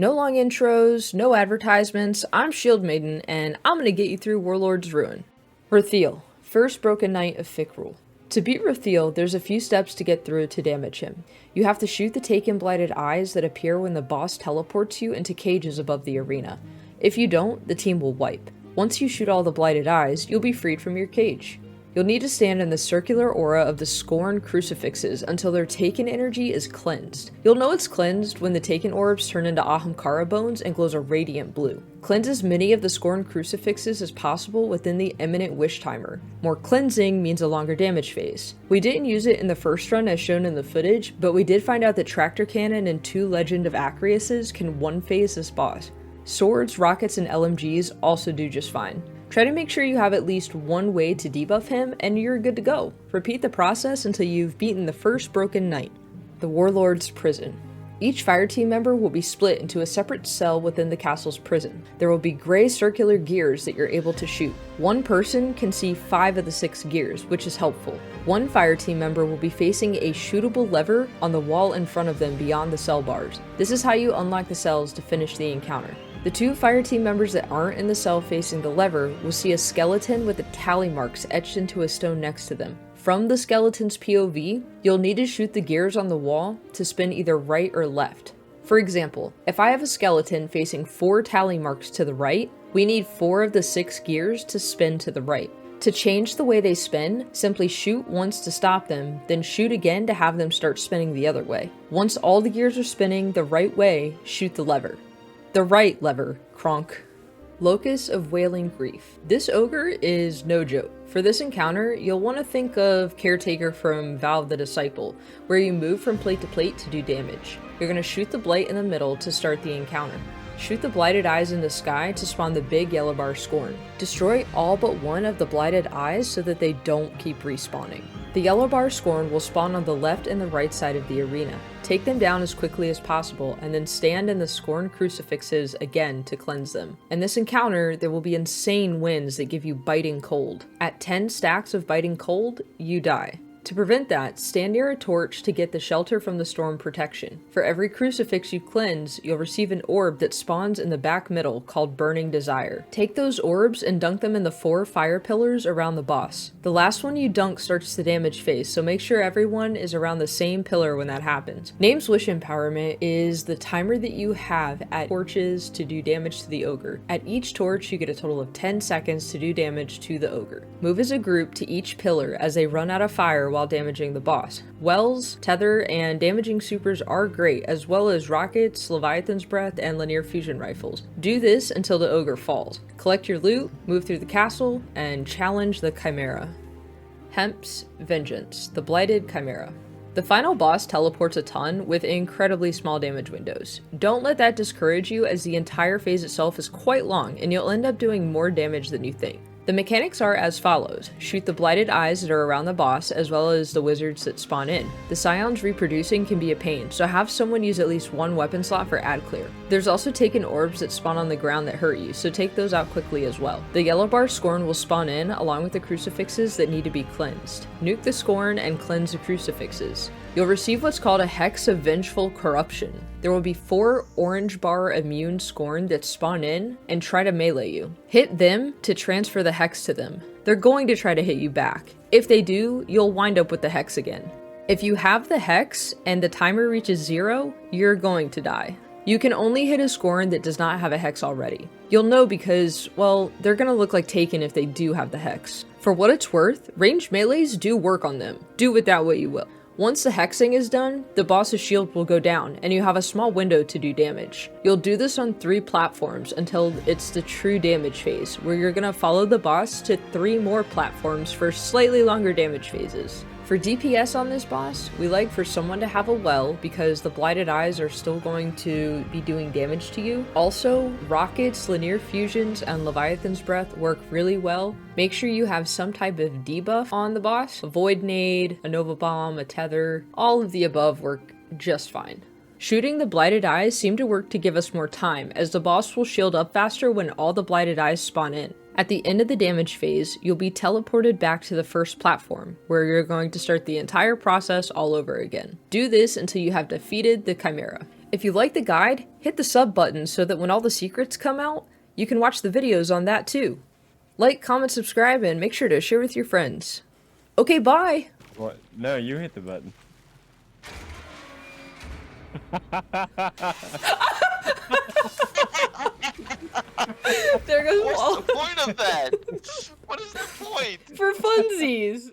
No long intros, no advertisements, I'm Shield Maiden, and I'm gonna get you through Warlord's Ruin. Rathiel, first broken knight of Fick Rule. To beat Rathiel, there's a few steps to get through to damage him. You have to shoot the taken blighted eyes that appear when the boss teleports you into cages above the arena. If you don't, the team will wipe. Once you shoot all the blighted eyes, you'll be freed from your cage. You'll need to stand in the circular aura of the Scorn crucifixes until their taken energy is cleansed. You'll know it's cleansed when the taken orbs turn into Ahamkara bones and glows a radiant blue. Cleanse as many of the Scorn crucifixes as possible within the imminent wish timer. More cleansing means a longer damage phase. We didn't use it in the first run as shown in the footage, but we did find out that Tractor Cannon and 2 Legend of Acreuses can one-phase this boss. Swords, rockets, and LMGs also do just fine. Try to make sure you have at least one way to debuff him and you're good to go. Repeat the process until you've beaten the first broken knight. The Warlord's Prison. Each fireteam member will be split into a separate cell within the castle's prison. There will be gray circular gears that you're able to shoot. One person can see 5 of the 6 gears, which is helpful. One fireteam member will be facing a shootable lever on the wall in front of them beyond the cell bars. This is how you unlock the cells to finish the encounter. The 2 fireteam members that aren't in the cell facing the lever will see a skeleton with the tally marks etched into a stone next to them. From the skeleton's POV, you'll need to shoot the gears on the wall to spin either right or left. For example, if I have a skeleton facing 4 tally marks to the right, we need 4 of the 6 gears to spin to the right. To change the way they spin, simply shoot once to stop them, then shoot again to have them start spinning the other way. Once all the gears are spinning the right way, shoot the lever. The right lever, Kronk. Locus of Wailing Grief. This ogre is no joke. For this encounter, you'll want to think of Caretaker from Valve the Disciple, where you move from plate to plate to do damage. You're going to shoot the blight in the middle to start the encounter. Shoot the blighted eyes in the sky to spawn the big yellow bar Scorn. Destroy all but one of the blighted eyes so that they don't keep respawning. The yellow bar Scorn will spawn on the left and the right side of the arena. Take them down as quickly as possible and then stand in the Scorn crucifixes again to cleanse them. In this encounter, there will be insane winds that give you biting cold. At 10 stacks of biting cold, you die. To prevent that, stand near a torch to get the shelter from the storm protection. For every crucifix you cleanse, you'll receive an orb that spawns in the back middle called Burning Desire. Take those orbs and dunk them in the 4 fire pillars around the boss. The last one you dunk starts the damage phase, so make sure everyone is around the same pillar when that happens. Name's Wish Empowerment is the timer that you have at torches to do damage to the ogre. At each torch, you get a total of 10 seconds to do damage to the ogre. Move as a group to each pillar as they run out of fire while damaging the boss. Wells, tether, and damaging supers are great, as well as rockets, Leviathan's Breath, and linear fusion rifles. Do this until the ogre falls. Collect your loot, move through the castle, and challenge the Chimera. Hemp's Vengeance, the Blighted Chimera. The final boss teleports a ton with incredibly small damage windows. Don't let that discourage you, as the entire phase itself is quite long and you'll end up doing more damage than you think. The mechanics are as follows. Shoot the blighted eyes that are around the boss, as well as the wizards that spawn in. The scions reproducing can be a pain, so have someone use at least 1 weapon slot for ad clear. There's also taken orbs that spawn on the ground that hurt you, so take those out quickly as well. The yellow bar Scorn will spawn in along with the crucifixes that need to be cleansed. Nuke the Scorn and cleanse the crucifixes. You'll receive what's called a Hex of Vengeful Corruption. There will be 4 orange bar immune Scorn that spawn in and try to melee you. Hit them to transfer the Hex to them. They're going to try to hit you back. If they do, you'll wind up with the Hex again. If you have the Hex and the timer reaches 0, you're going to die. You can only hit a Scorn that does not have a Hex already. You'll know because, well, they're gonna look like Taken if they do have the Hex. For what it's worth, ranged melees do work on them. Do with that what you will. Once the hexing is done, the boss's shield will go down, and you have a small window to do damage. You'll do this on 3 platforms until it's the true damage phase, where you're gonna follow the boss to 3 more platforms for slightly longer damage phases. For DPS on this boss, we like for someone to have a well, because the blighted eyes are still going to be doing damage to you. Also, rockets, linear fusions, and Leviathan's Breath work really well. Make sure you have some type of debuff on the boss. A Void Nade, a Nova Bomb, a Tether, all of the above work just fine. Shooting the blighted eyes seem to work to give us more time, as the boss will shield up faster when all the blighted eyes spawn in. At the end of the damage phase, you'll be teleported back to the first platform, where you're going to start the entire process all over again. Do this until you have defeated the Chimera. If you like the guide, hit the sub button so that when all the secrets come out, you can watch the videos on that too. Like, comment, subscribe, and make sure to share with your friends. Okay, bye! What? No, you hit the button. There goes What's all the point of that? What is the point? for funsies!